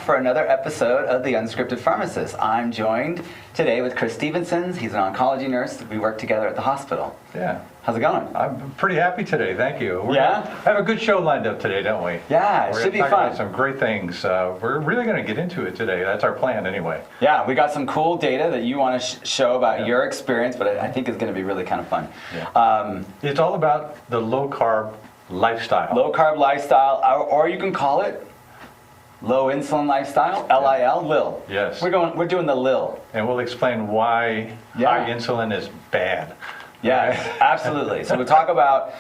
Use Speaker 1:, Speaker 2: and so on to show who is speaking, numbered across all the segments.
Speaker 1: for another episode of the Unscripted Pharmacist. I'm joined today with Chris Stevenson. He's an oncology nurse. We work together at the hospital.
Speaker 2: Yeah.
Speaker 1: How's it going?
Speaker 2: I'm pretty happy today, thank you. We're
Speaker 1: Yeah?
Speaker 2: gonna have a good show lined up today, don't we?
Speaker 1: Yeah, it
Speaker 2: We're
Speaker 1: should be
Speaker 2: gonna talk
Speaker 1: fun.
Speaker 2: about some great things. We're really going to get into it today. That's our plan anyway.
Speaker 1: Yeah, we got some cool data that you want to show about
Speaker 2: Yeah.
Speaker 1: your experience, but I think it's going to be really kind of fun.
Speaker 2: Yeah. It's all about the low-carb lifestyle.
Speaker 1: Low-carb lifestyle, or you can call it low insulin lifestyle, LIL, LIL.
Speaker 2: Yes.
Speaker 1: We're doing the LIL.
Speaker 2: And we'll explain why
Speaker 1: Yeah.
Speaker 2: high insulin is bad.
Speaker 1: Yes, absolutely. So we'll talk about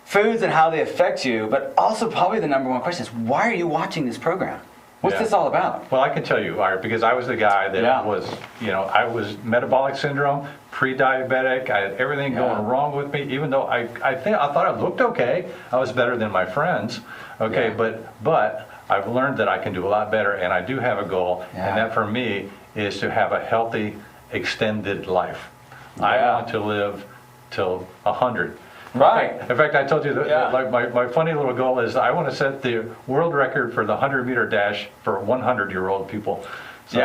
Speaker 1: foods and how they affect you, but also probably the number one question is, why are you watching this program? What's
Speaker 2: Yeah.
Speaker 1: this all about?
Speaker 2: Well, I can tell you, Art, because I was the guy that
Speaker 1: Yeah.
Speaker 2: was, I was metabolic syndrome, pre-diabetic, I had everything
Speaker 1: Yeah.
Speaker 2: going wrong with me, even though I thought I looked okay. I was better than my friends, okay,
Speaker 1: Yeah.
Speaker 2: but I've learned that I can do a lot better, and I do have a goal,
Speaker 1: Yeah.
Speaker 2: and that for me is to have a healthy, extended life. I
Speaker 1: Yeah.
Speaker 2: want to live till 100.
Speaker 1: Right.
Speaker 2: In fact, I told you that
Speaker 1: Yeah.
Speaker 2: like my funny little goal is I want to set the world record for the 100-meter dash for 100-year-old people. So,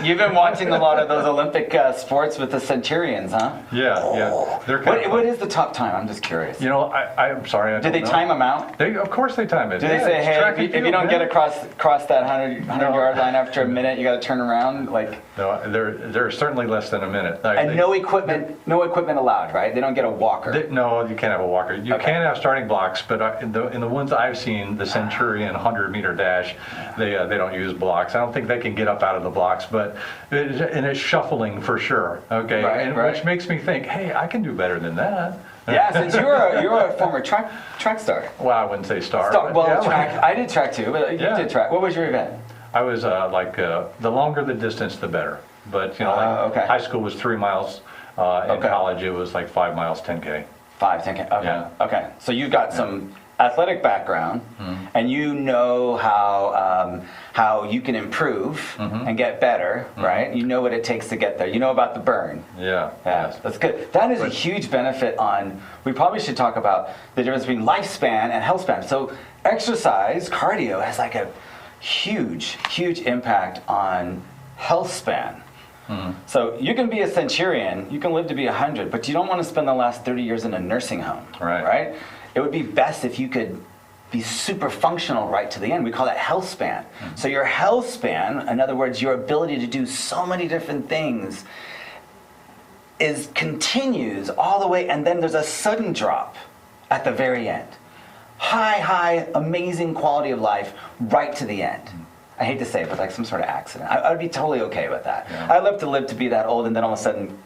Speaker 1: You've been watching a lot of those Olympic sports with the centurions, huh?
Speaker 2: Yeah. They're kind
Speaker 1: What is the top time? I'm just curious.
Speaker 2: I'm sorry.
Speaker 1: Do they time them out?
Speaker 2: Of course they time it.
Speaker 1: Do they say,
Speaker 2: it's
Speaker 1: hey,
Speaker 2: track
Speaker 1: if
Speaker 2: and
Speaker 1: you don't
Speaker 2: field,
Speaker 1: get
Speaker 2: man.
Speaker 1: across that 100-yard line after a minute, you got to turn around?
Speaker 2: No, they're certainly less than a minute.
Speaker 1: And no equipment allowed, right? They don't get a walker.
Speaker 2: No, you can't have a walker. You
Speaker 1: Okay.
Speaker 2: can have starting blocks, but in the ones I've seen, the Centurion 100-meter dash, they don't use blocks. I don't think they can get up out of the blocks, but it's shuffling for sure. Okay,
Speaker 1: Right.
Speaker 2: Which makes me think, hey, I can do better than that.
Speaker 1: Yeah, since you're a former track star.
Speaker 2: Well, I wouldn't say star. but
Speaker 1: Well,
Speaker 2: yeah.
Speaker 1: track. I did track too, but you
Speaker 2: Yeah.
Speaker 1: did track. What was your event?
Speaker 2: I was the longer the distance, the better. But
Speaker 1: okay.
Speaker 2: high school was 3 miles. In
Speaker 1: Okay.
Speaker 2: college, it was like 5 miles, 10K.
Speaker 1: 5, 10K. Okay.
Speaker 2: Yeah.
Speaker 1: Okay. So you've got some athletic background,
Speaker 2: Mm-hmm.
Speaker 1: and you know how you can improve and get better, right? You know what it takes to get there. You know about the burn.
Speaker 2: Yeah.
Speaker 1: Yeah, that's good. That is a huge benefit on, we probably should talk about the difference between lifespan and health span. So exercise, cardio, has like a huge impact on health span. So you can be a centurion, you can live to be 100, but you don't want to spend the last 30 years in a nursing home, right? It would be best if you could be super functional right to the end. We call that health span. So your health span, in other words, your ability to do so many different things, continues all the way, and then there's a sudden drop at the very end. High, amazing quality of life right to the end. I hate to say it, but like some sort of accident. I'd be totally okay with that.
Speaker 2: Yeah.
Speaker 1: I'd love to live to be that old, and then all of a sudden,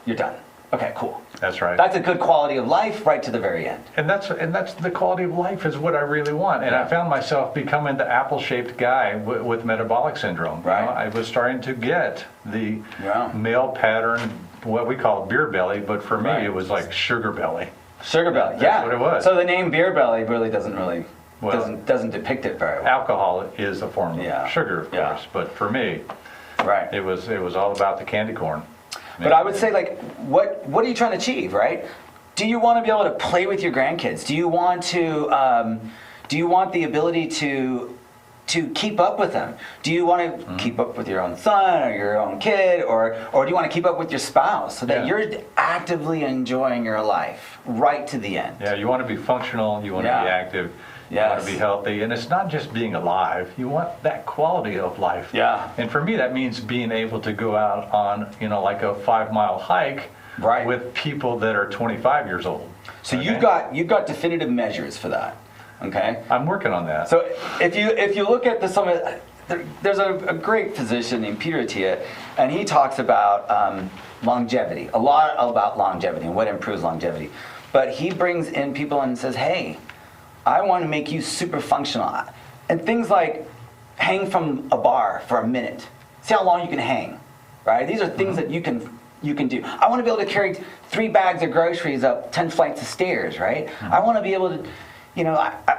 Speaker 1: you're done. Okay, cool.
Speaker 2: That's right.
Speaker 1: That's a good quality of life right to the very end.
Speaker 2: And that's the quality of life is what I really want. And
Speaker 1: Yeah.
Speaker 2: I found myself becoming the apple-shaped guy with metabolic syndrome.
Speaker 1: Right.
Speaker 2: I was starting to get the
Speaker 1: Yeah.
Speaker 2: male pattern, what we call beer belly, but for me
Speaker 1: Right.
Speaker 2: it was like sugar belly.
Speaker 1: Sugar belly,
Speaker 2: That's
Speaker 1: yeah.
Speaker 2: what it was.
Speaker 1: So the name beer belly really doesn't
Speaker 2: Well,
Speaker 1: doesn't depict it very well.
Speaker 2: Alcohol is a form of
Speaker 1: Yeah.
Speaker 2: sugar, of
Speaker 1: Yeah.
Speaker 2: course, but for me,
Speaker 1: Right.
Speaker 2: it was all about the candy corn.
Speaker 1: But I would say, like, what are you trying to achieve, right? Do you want to be able to play with your grandkids? Do you want the ability to keep up with them? Do you want to keep up with your own son or your own kid, or do you want to keep up with your spouse so that
Speaker 2: Yeah.
Speaker 1: you're actively enjoying your life right to the end?
Speaker 2: Yeah, you want to be functional, you want to
Speaker 1: Yeah.
Speaker 2: be active, you want
Speaker 1: Yes.
Speaker 2: to be healthy, and it's not just being alive, you want that quality of life.
Speaker 1: Yeah.
Speaker 2: And for me, that means being able to go out on, like a 5-mile hike
Speaker 1: Right.
Speaker 2: with people that are 25 years old.
Speaker 1: So
Speaker 2: Okay?
Speaker 1: you've got definitive measures for that, okay?
Speaker 2: I'm working on that.
Speaker 1: So if you look at there's a great physician named Peter Attia, and he talks about longevity, a lot about longevity and what improves longevity. But he brings in people and says, hey, I want to make you super functional. And things like hang from a bar for a minute. See how long you can hang, right? These are things that you can do. I want to be able to carry 3 bags of groceries up 10 flights of stairs, right? I want to be able to,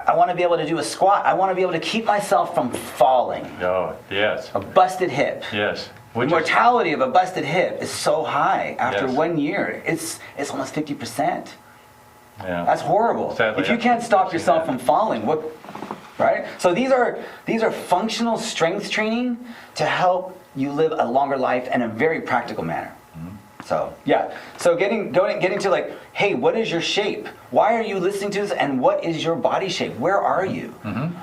Speaker 1: I want to be able to do a squat. I want to be able to keep myself from falling.
Speaker 2: Oh, yes,
Speaker 1: A busted hip.
Speaker 2: yes.
Speaker 1: The
Speaker 2: Which is,
Speaker 1: mortality of a busted hip is so high after
Speaker 2: Yes.
Speaker 1: 1 year. It's almost 50%.
Speaker 2: yeah.
Speaker 1: That's horrible.
Speaker 2: Sadly,
Speaker 1: If you
Speaker 2: I've
Speaker 1: can't stop
Speaker 2: seen
Speaker 1: yourself
Speaker 2: that.
Speaker 1: from falling, what right? So these are functional strength training to help you live a longer life in a very practical manner. So yeah, so getting to like, hey, what is your shape? Why are you listening to this? And what is your body shape? Where are you?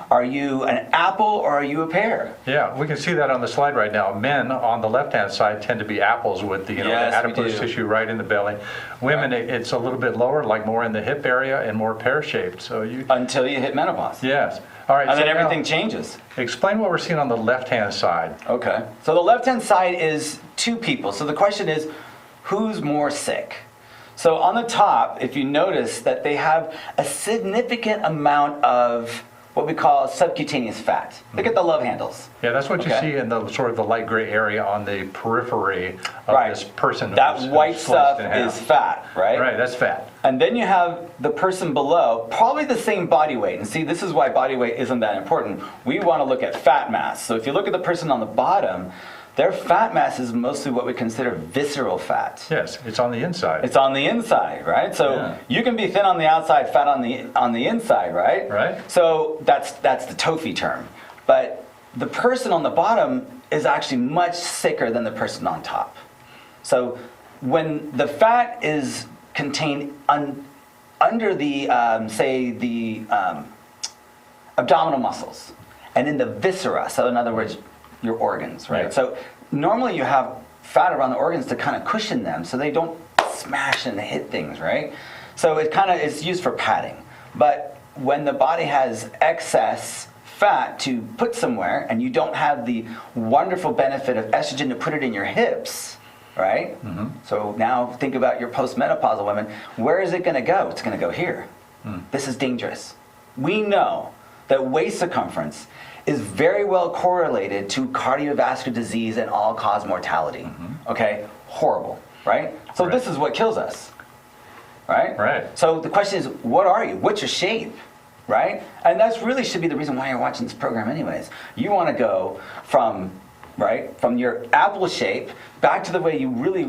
Speaker 1: Are you an apple or are you a pear?
Speaker 2: Yeah, we can see that on the slide right now. Men on the left-hand side tend to be apples with the, the adipose tissue right in the belly. Women, it's a little bit lower, like more in the hip area and more pear-shaped. So
Speaker 1: until you hit menopause.
Speaker 2: Yes. All right.
Speaker 1: And
Speaker 2: so
Speaker 1: then everything
Speaker 2: now,
Speaker 1: changes.
Speaker 2: Explain what we're seeing on the left-hand side.
Speaker 1: Okay. So the left-hand side is two people. So the question is, who's more sick? So on the top, if you notice that they have a significant amount of what we call subcutaneous fat. Look at the love handles.
Speaker 2: Yeah, that's what you see in the sort of the light gray area on the periphery of this person.
Speaker 1: That white stuff is fat, right?
Speaker 2: Right, that's fat.
Speaker 1: And then you have the person below, probably the same body weight. And see, this is why body weight isn't that important. We want to look at fat mass. So if you look at the person on the bottom, their fat mass is mostly what we consider visceral fat.
Speaker 2: Yes, it's on the inside.
Speaker 1: It's on the inside, right? So you can be thin on the outside, fat on the inside, right?
Speaker 2: Right.
Speaker 1: So that's the TOFI term. But the person on the bottom is actually much sicker than the person on top. So when the fat is contained under the, say, the abdominal muscles and in the viscera, so in other words, your organs, right?
Speaker 2: Yeah.
Speaker 1: So normally you have fat around the organs to kind of cushion them so they don't smash and hit things, right? So it kind of is used for padding. But when the body has excess fat to put somewhere and you don't have the wonderful benefit of estrogen to put it in your hips, right? So now think about your postmenopausal women. Where is it going to go? It's going to go here. This is dangerous. We know that waist circumference is very well correlated to cardiovascular disease and all-cause mortality. Okay? Horrible, right? So this is what kills us, right?
Speaker 2: Right.
Speaker 1: So the question is, what are you? What's your shape, right? And that's really should be the reason why you're watching this program anyways. You want to go from your apple shape back to the way you really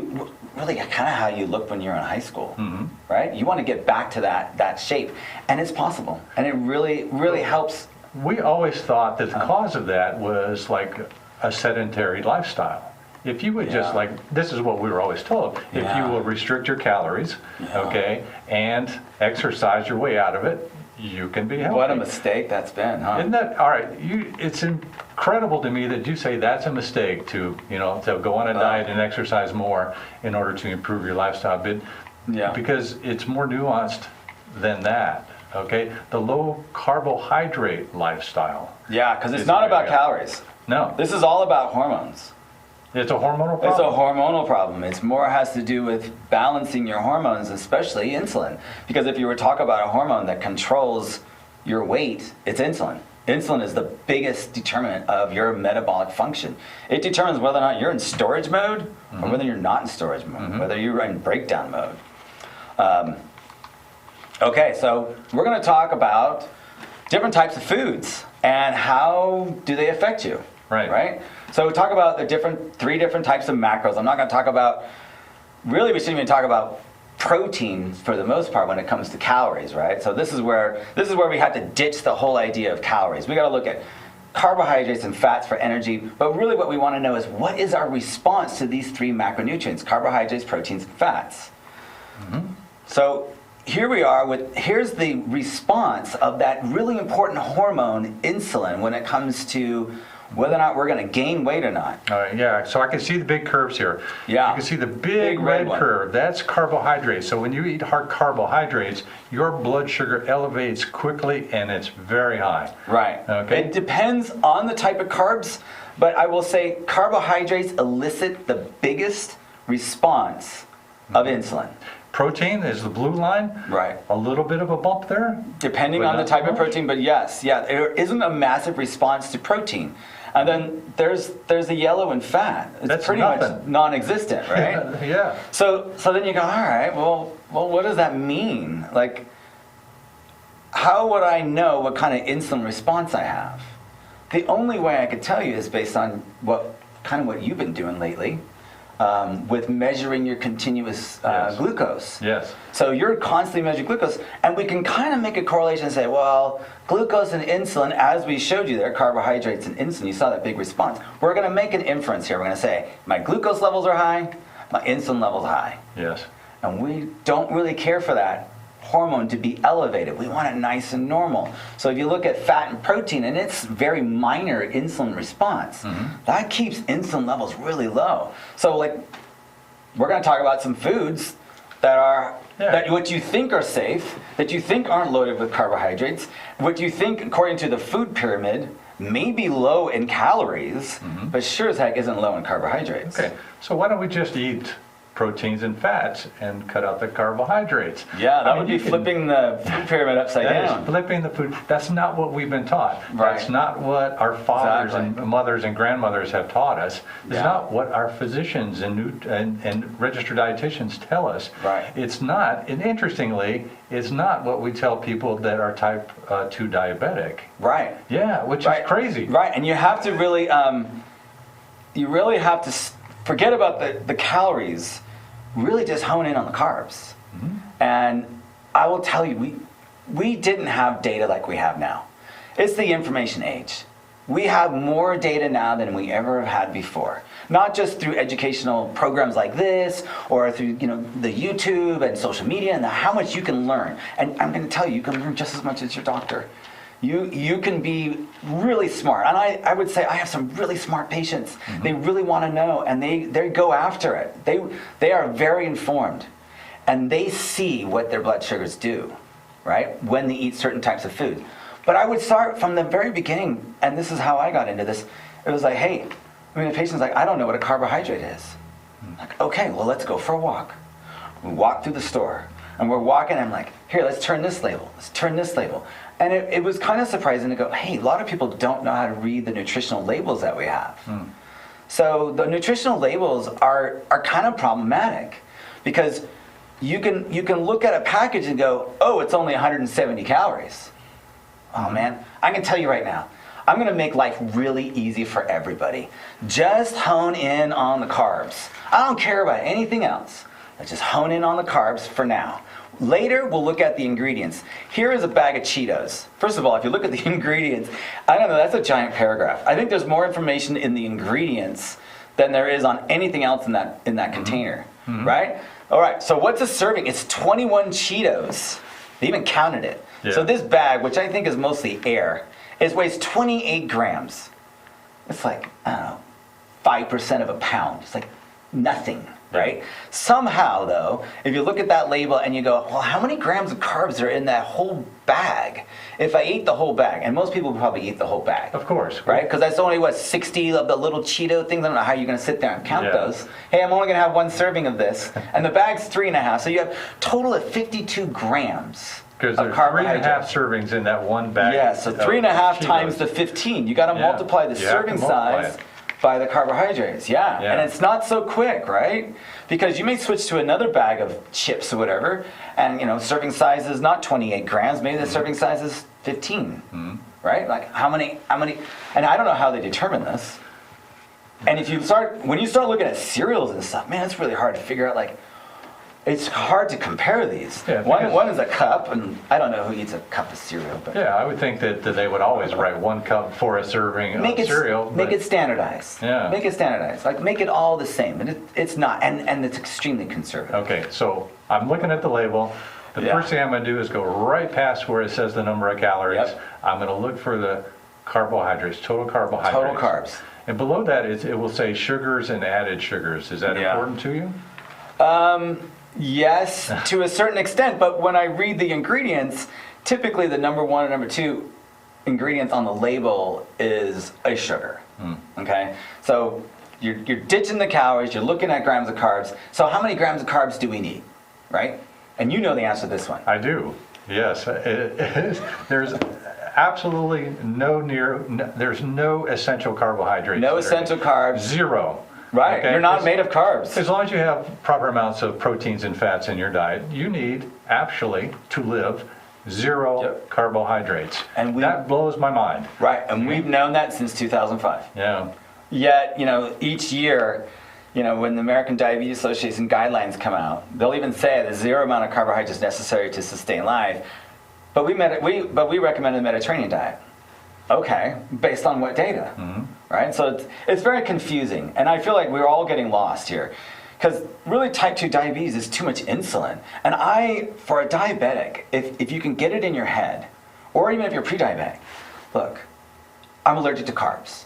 Speaker 1: kind of how you looked when you were in high school, right? You want to get back to that shape, and it's possible, and it really helps.
Speaker 2: We always thought that the cause of that was like a sedentary lifestyle. If you would just this is what we were always told, if you will restrict your calories, okay, and exercise your way out of it, you can be healthy.
Speaker 1: What a mistake that's been, huh?
Speaker 2: Isn't that, all right, it's incredible to me that you say that's a mistake to go on a diet and exercise more in order to improve your lifestyle, but because it's more nuanced than that. Okay, the low carbohydrate lifestyle.
Speaker 1: Yeah, because it's not about calories.
Speaker 2: No.
Speaker 1: This is all about hormones.
Speaker 2: It's a hormonal problem.
Speaker 1: It's a hormonal problem. It's more has to do with balancing your hormones, especially insulin. Because if you were to talk about a hormone that controls your weight, it's insulin. Insulin is the biggest determinant of your metabolic function. It determines whether or not you're in storage mode or whether you're not in storage mode, whether you're in breakdown mode. Okay, so we're going to talk about different types of foods and how do they affect you. Right? So we talk about the three different types of macros. I'm not going to talk about, really we shouldn't even talk about protein for the most part when it comes to calories, right? So this is where we have to ditch the whole idea of calories. We got to look at carbohydrates and fats for energy, but really what we want to know is what is our response to these three macronutrients, carbohydrates, proteins, and fats. So here we are here's the response of that really important hormone, insulin, when it comes to whether or not we're going to gain weight or not.
Speaker 2: All right, yeah, so I can see the big curves here.
Speaker 1: Yeah.
Speaker 2: You can see the big red curve. That's carbohydrates. So when you eat hard carbohydrates, your blood sugar elevates quickly and it's very high.
Speaker 1: Right.
Speaker 2: Okay.
Speaker 1: It depends on the type of carbs, but I will say carbohydrates elicit the biggest response of insulin.
Speaker 2: Protein is the blue line.
Speaker 1: Right.
Speaker 2: A little bit of a bump there.
Speaker 1: Depending on the type of protein, but yes, there isn't a massive response to protein. And then there's the yellow and fat. It's
Speaker 2: That's
Speaker 1: pretty
Speaker 2: nothing.
Speaker 1: much non-existent, right?
Speaker 2: Yeah.
Speaker 1: So then you go, all right, well, what does that mean? Like, how would I know what kind of insulin response I have? The only way I could tell you is based on what you've been doing lately. with measuring your continuous glucose.
Speaker 2: Yes.
Speaker 1: So you're constantly measuring glucose, and we can kind of make a correlation and say, well, glucose and insulin, as we showed you there, carbohydrates and insulin, you saw that big response. We're going to make an inference here. We're going to say, my glucose levels are high, my insulin levels are high.
Speaker 2: Yes.
Speaker 1: And we don't really care for that hormone to be elevated. We want it nice and normal. So if you look at fat and protein, and it's very minor insulin response, that keeps insulin levels really low. So like, we're going to talk about some foods that are that what you think are safe, that you think aren't loaded with carbohydrates, what you think, according to the food pyramid, may be low in calories, but sure as heck isn't low in carbohydrates.
Speaker 2: Okay, so why don't we just eat proteins and fats and cut out the carbohydrates?
Speaker 1: Yeah, that would be flipping the food pyramid upside down.
Speaker 2: That is flipping the food. That's not what we've been taught.
Speaker 1: Right.
Speaker 2: That's not what our fathers and mothers and grandmothers have taught us. It's not what our physicians and registered dietitians tell us.
Speaker 1: Right.
Speaker 2: It's not, and interestingly, it's not what we tell people that are type 2 diabetic.
Speaker 1: Right.
Speaker 2: Yeah, which is crazy.
Speaker 1: Right, and you have to really, you really have to forget about the calories. Really just hone in on the carbs. And I will tell you, we didn't have data like we have now. It's the information age. We have more data now than we ever have had before. Not just through educational programs like this, or through the YouTube and social media, and how much you can learn. And I'm going to tell you, you can learn just as much as your doctor. You can be really smart. And I would say I have some really smart patients. They really want to know, and they go after it. They are very informed, and they see what their blood sugars do, right, when they eat certain types of food. But I would start from the very beginning, and this is how I got into this. It was like, hey, the patient's like, I don't know what a carbohydrate is. Like, okay, well, let's go for a walk. We walk through the store, and we're walking, and I'm like, here, let's turn this label. Let's turn this label. And it was kind of surprising to go, hey, a lot of people don't know how to read the nutritional labels that we have. So the nutritional labels are kind of problematic, because you can look at a package and go, oh, it's only 170 calories. Oh man, I can tell you right now, I'm going to make life really easy for everybody. Just hone in on the carbs. I don't care about anything else. Let's just hone in on the carbs for now. Later, we'll look at the ingredients. Here is a bag of Cheetos. First of all, if you look at the ingredients, I don't know, that's a giant paragraph. I think there's more information in the ingredients than there is on anything else in that container, right? All right, so what's a serving? It's 21 Cheetos. They even counted it. Yeah. So this bag, which I think is mostly air, weighs 28 grams. It's like, I don't know, 5% of a pound. It's like nothing. Right? Somehow, though, if you look at that label and you go, well, how many grams of carbs are in that whole bag? If I ate the whole bag, and most people would probably eat the whole bag.
Speaker 2: Of course.
Speaker 1: Right? Because that's only, 60 of the little Cheeto things? I don't know how you're going to sit there and count those. Hey, I'm only going to have one serving of this. And the bag's 3.5. So you have total of 52 grams.
Speaker 2: Because there's 3.5 servings in that one bag.
Speaker 1: Yeah, so 3.5 times the 15. You got to multiply the serving size by the carbohydrates, and it's not so quick, right? Because you may switch to another bag of chips or whatever, and serving size is not 28 grams, maybe the serving size is 15, right? Like how many, and I don't know how they determine this. And when you start looking at cereals and stuff, man, it's really hard to figure out, it's hard to compare these. Yeah, one is a cup, and I don't know who eats a cup of cereal. But
Speaker 2: I would think that they would always write 1 cup for a serving of cereal.
Speaker 1: Make it standardized.
Speaker 2: Yeah.
Speaker 1: Make it standardized. Make it all the same. And it's not, and it's extremely conservative.
Speaker 2: Okay, so I'm looking at the label. The first thing I'm going to do is go right past where it says the number of calories. Yep. I'm going to look for the carbohydrates, total carbohydrates.
Speaker 1: Total carbs.
Speaker 2: And below that, it will say sugars and added sugars. Is that important to you?
Speaker 1: Yes, to a certain extent, but when I read the ingredients, typically the number 1 and number 2 ingredients on the label is a sugar. Okay, so you're ditching the calories, you're looking at grams of carbs. So how many grams of carbs do we need, right? And you know the answer to this one.
Speaker 2: I do. Yes, there's absolutely there's no essential carbohydrates.
Speaker 1: No essential carbs.
Speaker 2: 0.
Speaker 1: Right, okay? You're not made of carbs.
Speaker 2: As long as you have proper amounts of proteins and fats in your diet, you need, actually, to live, 0 carbohydrates. And that blows my mind.
Speaker 1: Right, and we've known that since 2005.
Speaker 2: Yeah.
Speaker 1: Yet, each year, when the American Diabetes Association guidelines come out, they'll even say the zero amount of carbohydrates necessary to sustain life, but we recommend a Mediterranean diet. Okay, based on what data, right? So it's very confusing, and I feel like we're all getting lost here, because really type 2 diabetes is too much insulin. And for a diabetic, if you can get it in your head, or even if you're pre-diabetic, look, I'm allergic to carbs.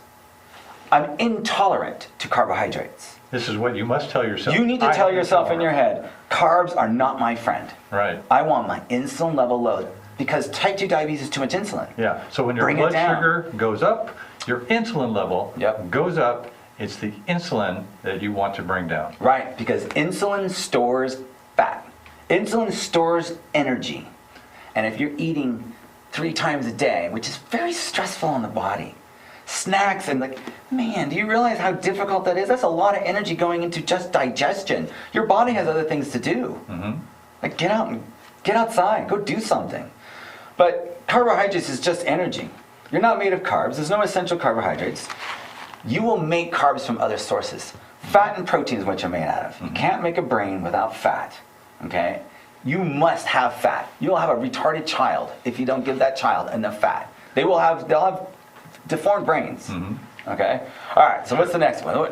Speaker 1: I'm intolerant to carbohydrates.
Speaker 2: This is what you must tell yourself.
Speaker 1: You need to tell yourself in your head, carbs are not my friend.
Speaker 2: Right.
Speaker 1: I want my insulin level low, because type 2 diabetes is too much insulin.
Speaker 2: Yeah, so when your blood sugar goes up, your insulin level goes up. It's the insulin that you want to bring down.
Speaker 1: Right, because insulin stores fat. Insulin stores energy. And if you're eating 3 times a day, which is very stressful on the body, snacks and man, do you realize how difficult that is? That's a lot of energy going into just digestion. Your body has other things to do. Like get outside, go do something. But carbohydrates is just energy. You're not made of carbs. There's no essential carbohydrates. You will make carbs from other sources. Fat and protein is what you're made out of. You can't make a brain without fat, okay? You must have fat. You'll have a retarded child if you don't give that child enough fat. They'll have deformed brains, okay? All right, so what's the next one?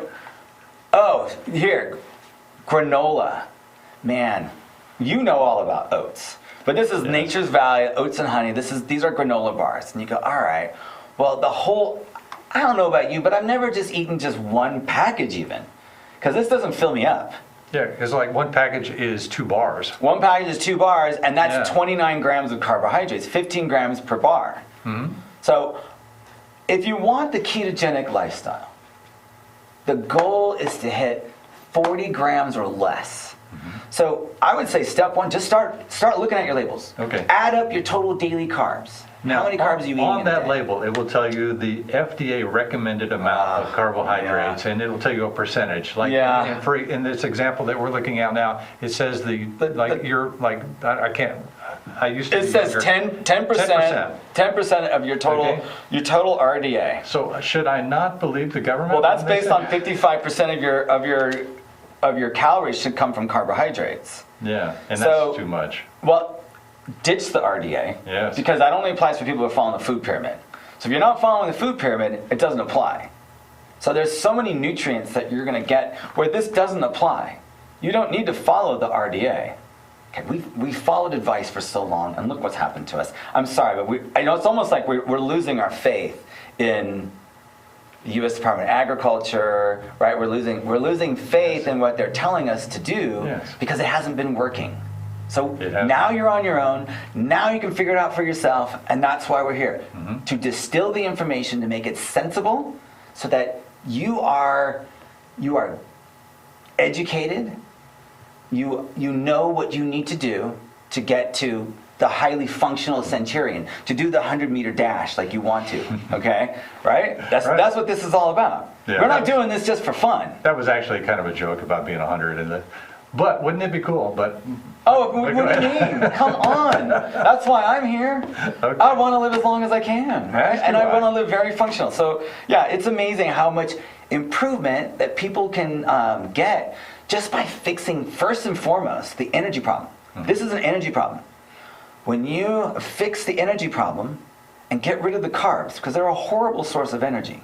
Speaker 1: Oh, here, granola. Man, you know all about oats. But this is Nature's Valley, oats and honey. These are granola bars. And you go, all right, well, I don't know about you, but I've never just eaten just one package even, because this doesn't fill me up.
Speaker 2: Yeah, because like one package is 2 bars.
Speaker 1: One package is 2 bars, and that's 29 grams of carbohydrates, 15 grams per bar. So if you want the ketogenic lifestyle, the goal is to hit 40 grams or less. So I would say step 1, just start looking at your labels.
Speaker 2: Okay.
Speaker 1: Add up your total daily carbs.
Speaker 2: Now,
Speaker 1: how many carbs are you eating
Speaker 2: on
Speaker 1: in a
Speaker 2: that
Speaker 1: day?
Speaker 2: label, it will tell you the FDA recommended amount of carbohydrates, and it will tell you a percentage. Like in this example that we're looking at now, it says I used to.
Speaker 1: It says 10% of your total RDA.
Speaker 2: So should I not believe the government?
Speaker 1: Well, that's based on 55% of your calories should come from carbohydrates.
Speaker 2: Yeah, and that's too much.
Speaker 1: Well, ditch the RDA.
Speaker 2: Yes.
Speaker 1: Because that only applies for people who are following the food pyramid. So if you're not following the food pyramid, it doesn't apply. So there's so many nutrients that you're going to get where this doesn't apply. You don't need to follow the RDA. Okay, we followed advice for so long, and look what's happened to us. I'm sorry, but I know it's almost like we're losing our faith in the U.S. Department of Agriculture, right? We're losing faith in what they're telling us to do because it hasn't been working. So now you're on your own. Now you can figure it out for yourself, and that's why we're here to distill the information to make it sensible, so that you are educated. You know what you need to do to get to the highly functional centurion, to do the 100-meter dash like you want to. Okay, right? That's what this is all about.
Speaker 2: Yeah,
Speaker 1: we're not doing this just for fun.
Speaker 2: That was actually kind of a joke about being 100 but wouldn't it be cool? But
Speaker 1: what do you mean? Come on. That's why I'm here. Okay. I want to live as long as I can, right? And I want to live very functional. So yeah, it's amazing how much improvement that people can get just by fixing, first and foremost, the energy problem. This is an energy problem. When you fix the energy problem and get rid of the carbs, because they're a horrible source of energy,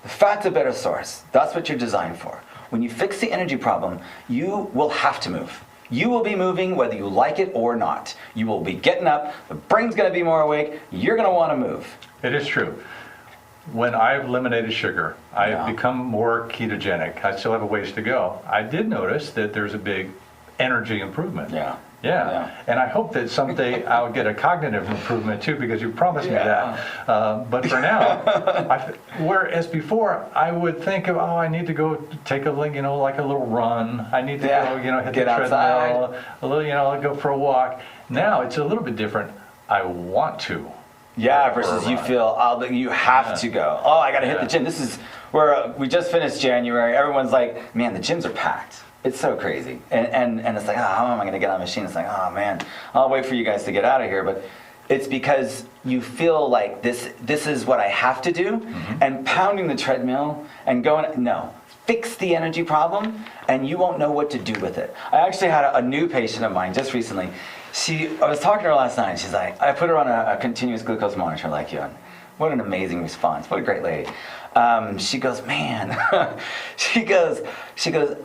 Speaker 1: the fat's a better source. That's what you're designed for. When you fix the energy problem, you will have to move. You will be moving whether you like it or not. You will be getting up, the brain's going to be more awake, you're going to want to move.
Speaker 2: It is true. When I've eliminated sugar, I've become more ketogenic. I still have a ways to go. I did notice that there's a big energy improvement. Yeah. And I hope that someday I'll get a cognitive improvement too, because you promised me that. But for now, whereas before I would think of, I need to go take a like a little run. I need to go, hit the treadmill, a little, go for a walk. Now it's a little bit different. I want to.
Speaker 1: Yeah, versus you feel you have to go. Oh, I got to hit the gym. This is where we just finished January. Everyone's like, man, the gyms are packed. It's so crazy. And it's like, how am I going to get on a machine? It's like, oh, man, I'll wait for you guys to get out of here. But it's because you feel like this is what I have to do, and pounding the treadmill and going, no, fix the energy problem, and you won't know what to do with it. I actually had a new patient of mine just recently. I was talking to her last night, and she's like, I put her on a continuous glucose monitor like you, and what an amazing response. What a great lady. She goes, man, she goes,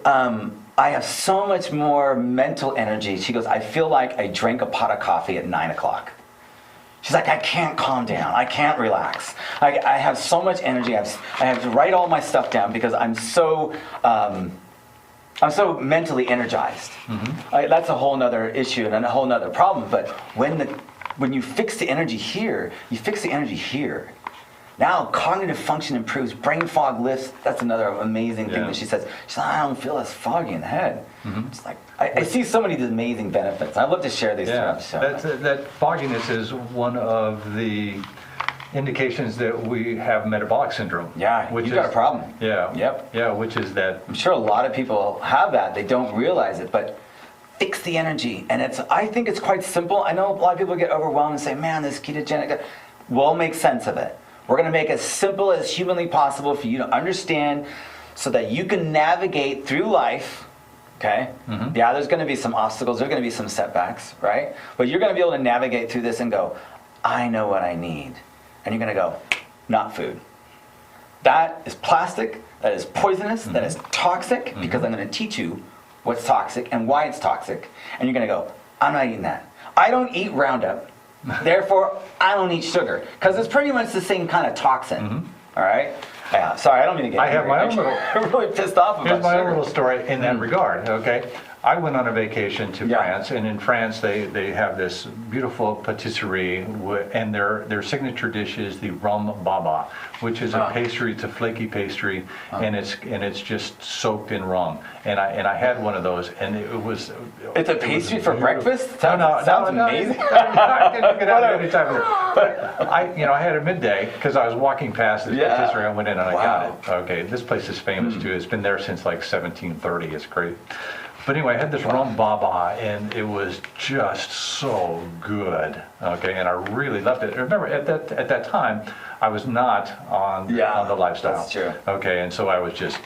Speaker 1: I have so much more mental energy. She goes, I feel like I drank a pot of coffee at 9 o'clock. She's like, I can't calm down. I can't relax. I have so much energy. I have to write all my stuff down because I'm so mentally energized. That's a whole nother issue and a whole nother problem. But when you fix the energy here, you fix the energy here. Now cognitive function improves, brain fog lifts. That's another amazing thing that she says. She's like, I don't feel as foggy in the head. It's like, I see so many of these amazing benefits. I'd love to share these throughout the show.
Speaker 2: That fogginess is one of the indications that we have metabolic syndrome.
Speaker 1: Yeah, you got a problem.
Speaker 2: Yeah.
Speaker 1: Yep.
Speaker 2: Yeah, which is that.
Speaker 1: I'm sure a lot of people have that. They don't realize it, but fix the energy. And I think it's quite simple. I know a lot of people get overwhelmed and say, man, this ketogenic, we'll make sense of it. We're going to make it as simple as humanly possible for you to understand so that you can navigate through life, okay? Yeah, there's going to be some obstacles. There's going to be some setbacks, right? But you're going to be able to navigate through this and go, I know what I need. And you're going to go, not food. That is plastic. That is poisonous. That is toxic because I'm going to teach you what's toxic and why it's toxic. And you're going to go, I'm not eating that. I don't eat Roundup. Therefore, I don't eat sugar because it's pretty much the same kind of toxin. All right. Yeah. Sorry, I don't mean to get.
Speaker 2: I have my own little.
Speaker 1: I'm really pissed off about.
Speaker 2: Here's my
Speaker 1: sugar.
Speaker 2: own little story in that regard. Okay, I went on a vacation to France, and in France they have this beautiful patisserie, and their signature dish is the rum baba, which is a pastry. It's a flaky pastry, and it's just soaked in rum. And I had one of those, and it was.
Speaker 1: It's a pastry for breakfast.
Speaker 2: Sounds amazing. I can look it up anytime. But I had a midday because I was walking past this patisserie. I went in and I got it. Okay, this place is famous too. It's been there since like 1730. It's great. But anyway, I had this rum baba, and it was just so good. Okay, and I really loved it. Remember, at that time, I was not on the lifestyle.
Speaker 1: That's true.
Speaker 2: Okay, and so I was just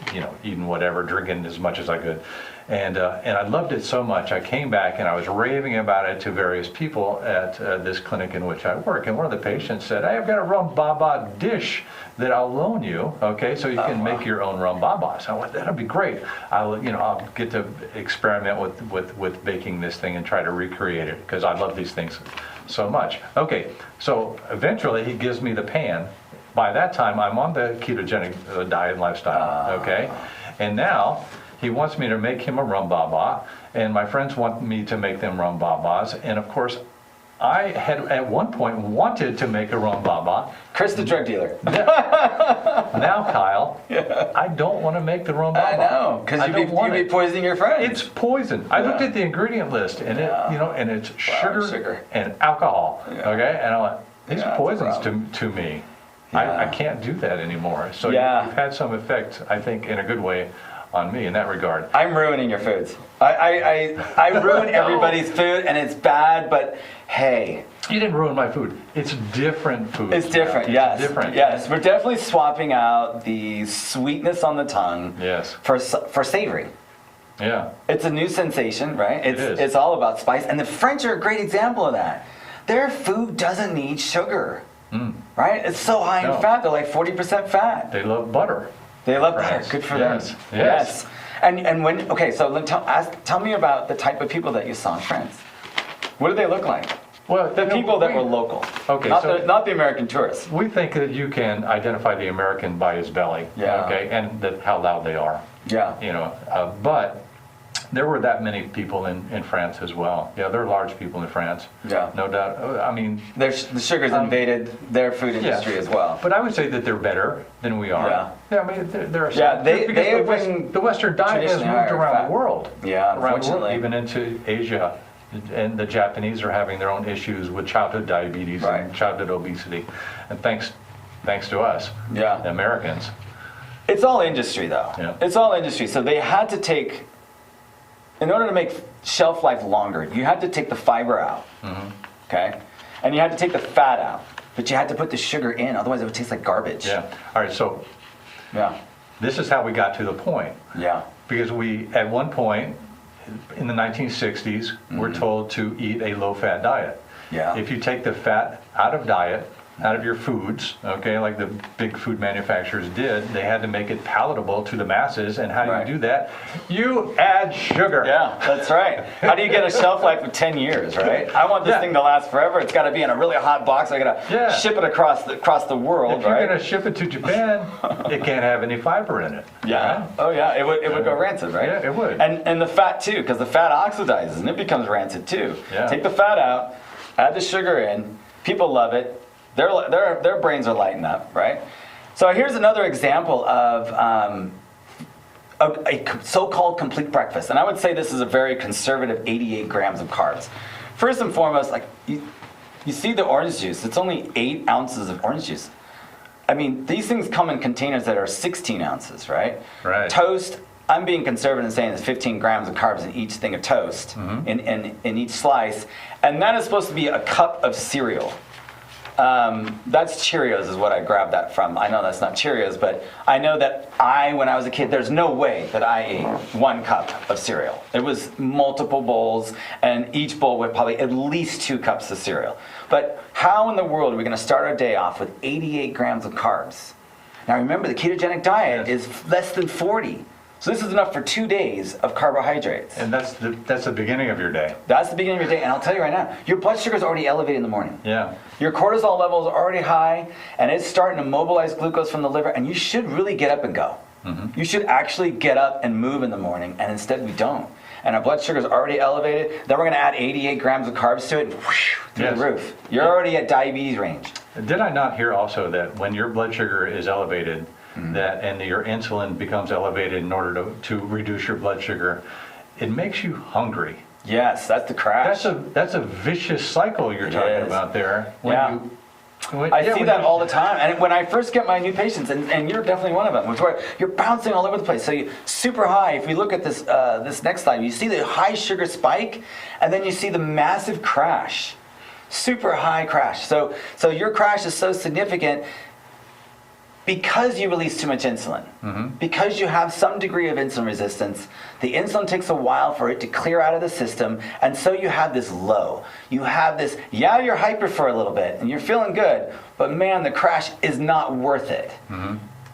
Speaker 2: eating whatever, drinking as much as I could, and I loved it so much. I came back and I was raving about it to various people at this clinic in which I work. And one of the patients said, "Hey, I've got a rum baba dish that I'll loan you, okay, so you can make your own rum baba." So I went, "That'll be great. I'll get to experiment with baking this thing and try to recreate it because I love these things so much." Okay, so eventually he gives me the pan. By that time, I'm on the ketogenic diet and lifestyle, okay, and now he wants me to make him a rum baba, and my friends want me to make them rum babas, and of course, I had at one point wanted to make a rum baba.
Speaker 1: Chris the drug dealer.
Speaker 2: Now, Kyle, I don't want to make the rum baba.
Speaker 1: I know, because you'd be poisoning your friends.
Speaker 2: It's poison. I looked at the ingredient list, and and it's sugar and alcohol. Okay, and I went, these are poisons to me. I can't do that anymore. So you've had some effect, I think, in a good way, on me in that regard.
Speaker 1: I'm ruining your foods. I ruin everybody's food, and it's bad, but hey.
Speaker 2: You didn't ruin my food. It's different food.
Speaker 1: It's different, yes.
Speaker 2: It's different.
Speaker 1: Yes, we're definitely swapping out the sweetness on the tongue for savory.
Speaker 2: Yeah.
Speaker 1: It's a new sensation, right?
Speaker 2: It is.
Speaker 1: It's all about spice, and the French are a great example of that. Their food doesn't need sugar, right? It's so high in fat, they're like 40% fat.
Speaker 2: They love butter.
Speaker 1: They love butter. Good for them. Yes. And when so tell me about the type of people that you saw in France. What did they look like?
Speaker 2: Well,
Speaker 1: the people that were local. Okay, not the American tourists.
Speaker 2: We think that you can identify the American by his belly.
Speaker 1: Yeah.
Speaker 2: Okay, and how loud they are.
Speaker 1: Yeah.
Speaker 2: But there were that many people in France as well. Yeah, there are large people in France. Yeah. No doubt. I mean,
Speaker 1: the sugar's invaded their food industry as well.
Speaker 2: But I would say that they're better than we are. Yeah. I mean, there are some.
Speaker 1: Yeah,
Speaker 2: the Western diet has moved around the world.
Speaker 1: Yeah,
Speaker 2: around the world, even into Asia. And the Japanese are having their own issues with childhood diabetes and childhood obesity. And thanks to us, the Americans.
Speaker 1: It's all industry, though. Yeah. It's all industry. So they had to take, in order to make shelf life longer, you had to take the fiber out. Okay? And you had to take the fat out, but you had to put the sugar in, otherwise it would taste like garbage.
Speaker 2: Yeah. All right, so
Speaker 1: Yeah.
Speaker 2: this is how we got to the point.
Speaker 1: Yeah.
Speaker 2: Because we, at one point in the 1960s, were told to eat a low-fat diet.
Speaker 1: Yeah.
Speaker 2: If you take the fat out of diet, out of your foods, okay, like the big food manufacturers did, they had to make it palatable to the masses. And how do
Speaker 1: Right.
Speaker 2: you do that? You add sugar.
Speaker 1: Yeah, that's right. How do you get a shelf life of 10 years, right? I want this thing to last forever. It's got to be in a really hot box. I got to ship it across the world,
Speaker 2: If you're
Speaker 1: right?
Speaker 2: going to ship it to Japan, it can't have any fiber in it.
Speaker 1: Yeah.
Speaker 2: Right?
Speaker 1: Oh, yeah. It would go rancid, right?
Speaker 2: Yeah, it would.
Speaker 1: And the fat too, because the fat oxidizes and it becomes rancid too.
Speaker 2: Yeah.
Speaker 1: Take the fat out, add the sugar in. People love it. Their brains are lighting up, right? So here's another example of a so-called complete breakfast, and I would say this is a very conservative 88 grams of carbs. First and foremost, like you see the orange juice. It's only 8 ounces of orange juice. I mean, these things come in containers that are 16 ounces, right?
Speaker 2: Right.
Speaker 1: Toast. I'm being conservative and saying there's 15 grams of carbs in each thing of toast, in each slice, and that is supposed to be a cup of cereal. That's Cheerios is what I grabbed that from. I know that's not Cheerios, but I know that when I was a kid, there's no way that I ate 1 cup of cereal. It was multiple bowls, and each bowl would probably at least 2 cups of cereal. But how in the world are we going to start our day off with 88 grams of carbs? Now remember, the ketogenic diet is less than 40. So this is enough for 2 days of carbohydrates.
Speaker 2: And that's the beginning of your day.
Speaker 1: That's the beginning of your day. And I'll tell you right now, your blood sugar is already elevated in the morning.
Speaker 2: Yeah.
Speaker 1: Your cortisol levels are already high, and it's starting to mobilize glucose from the liver, and you should really get up and go. You should actually get up and move in the morning, and instead we don't. And our blood sugar is already elevated. Then we're going to add 88 grams of carbs to it, and whoosh, through the roof. You're already at diabetes range.
Speaker 2: Did I not hear also that when your blood sugar is elevated, and your insulin becomes elevated in order to reduce your blood sugar, it makes you hungry?
Speaker 1: Yes, that's the crash.
Speaker 2: That's a vicious cycle you're talking about there.
Speaker 1: I see that all the time. And when I first get my new patients, and you're definitely one of them, which where you're bouncing all over the place. So you super high. If we look at this this next slide, you see the high sugar spike, and then you see the massive crash. Super high crash. So your crash is so significant because you release too much insulin, because you have some degree of insulin resistance. The insulin takes a while for it to clear out of the system, and so you have this low. You have this, you're hyper for a little bit, and you're feeling good, but man, the crash is not worth it.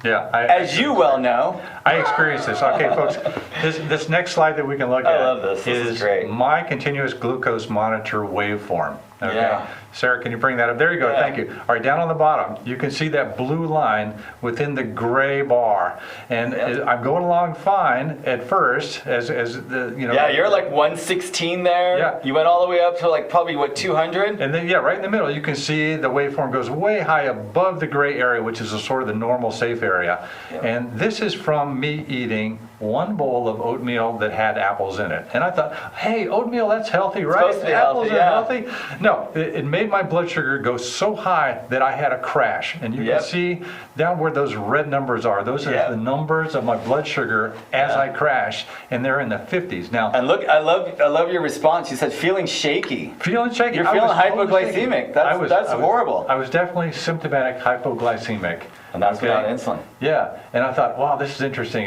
Speaker 2: Yeah,
Speaker 1: as you well know.
Speaker 2: I experienced this. Okay, folks, this next slide that we can look at
Speaker 1: love this. This is great.
Speaker 2: My continuous glucose monitor waveform. Okay.
Speaker 1: Yeah.
Speaker 2: Sarah, can you bring that up? There you go. Thank you. All right, down on the bottom, you can see that blue line within the gray bar, and I'm going along fine at first, as the
Speaker 1: Yeah, you're like 116 there.
Speaker 2: Yeah.
Speaker 1: You went all the way up to like probably 200.
Speaker 2: And then right in the middle, you can see the waveform goes way high above the gray area, which is a sort of the normal safe area. Yep. And this is from me eating 1 bowl of oatmeal that had apples in it. And I thought, hey, oatmeal, that's healthy, right?
Speaker 1: Supposed to be
Speaker 2: apples
Speaker 1: healthy,
Speaker 2: are healthy. No, it made my blood sugar go so high that I had a crash. And you can see down where those red numbers are. Those are the numbers of my blood sugar as I crashed, and they're in the 50s. Now,
Speaker 1: and look, I love your response. You said feeling shaky.
Speaker 2: Feeling shaky.
Speaker 1: You're feeling hypoglycemic. That's horrible.
Speaker 2: I was definitely symptomatic hypoglycemic.
Speaker 1: And that's without insulin.
Speaker 2: Yeah, and I thought, wow, this is interesting.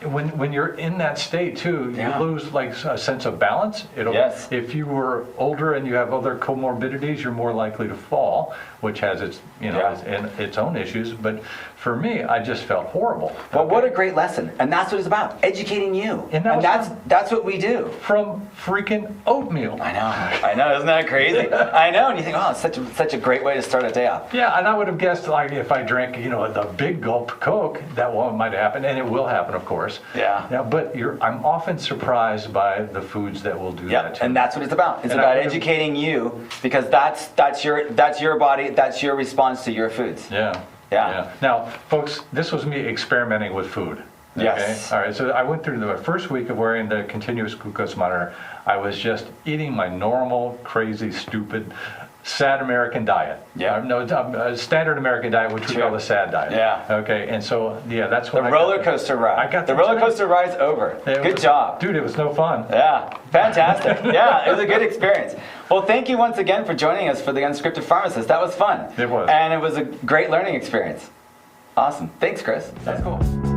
Speaker 2: When you're in that state too, you lose like a sense of balance. If you were older and you have other comorbidities, you're more likely to fall, which has its its own issues. But for me, I just felt horrible.
Speaker 1: Well, what a great lesson, and that's what it's about, educating you. And that's what we do.
Speaker 2: From freaking oatmeal.
Speaker 1: I know, isn't that crazy? I know, and you think, oh, it's such a great way to start a day off.
Speaker 2: Yeah, and I would have guessed like if I drank, the big gulp Coke, that one might happen, and it will happen, of course.
Speaker 1: Yeah.
Speaker 2: But I'm often surprised by the foods that will do that.
Speaker 1: And that's what it's about. It's about educating you, because that's your body, that's your response to your foods.
Speaker 2: Yeah. Now, folks, this was me experimenting with food. Okay?
Speaker 1: Yes.
Speaker 2: All right, so I went through the first week of wearing the continuous glucose monitor. I was just eating my normal, crazy, stupid sad American diet.
Speaker 1: Yeah.
Speaker 2: No, standard American diet, which we call the sad diet.
Speaker 1: Yeah.
Speaker 2: Okay, and so, yeah, that's
Speaker 1: The
Speaker 2: what
Speaker 1: roller coaster ride.
Speaker 2: I got
Speaker 1: the roller coaster ride's over. Good job.
Speaker 2: Dude, it was no fun.
Speaker 1: Yeah, fantastic. Yeah, it was a good experience. Well, thank you once again for joining us for the Unscripted Pharmacist. That was fun.
Speaker 2: It was.
Speaker 1: And it was a great learning experience. Awesome. Thanks, Chris. That's cool.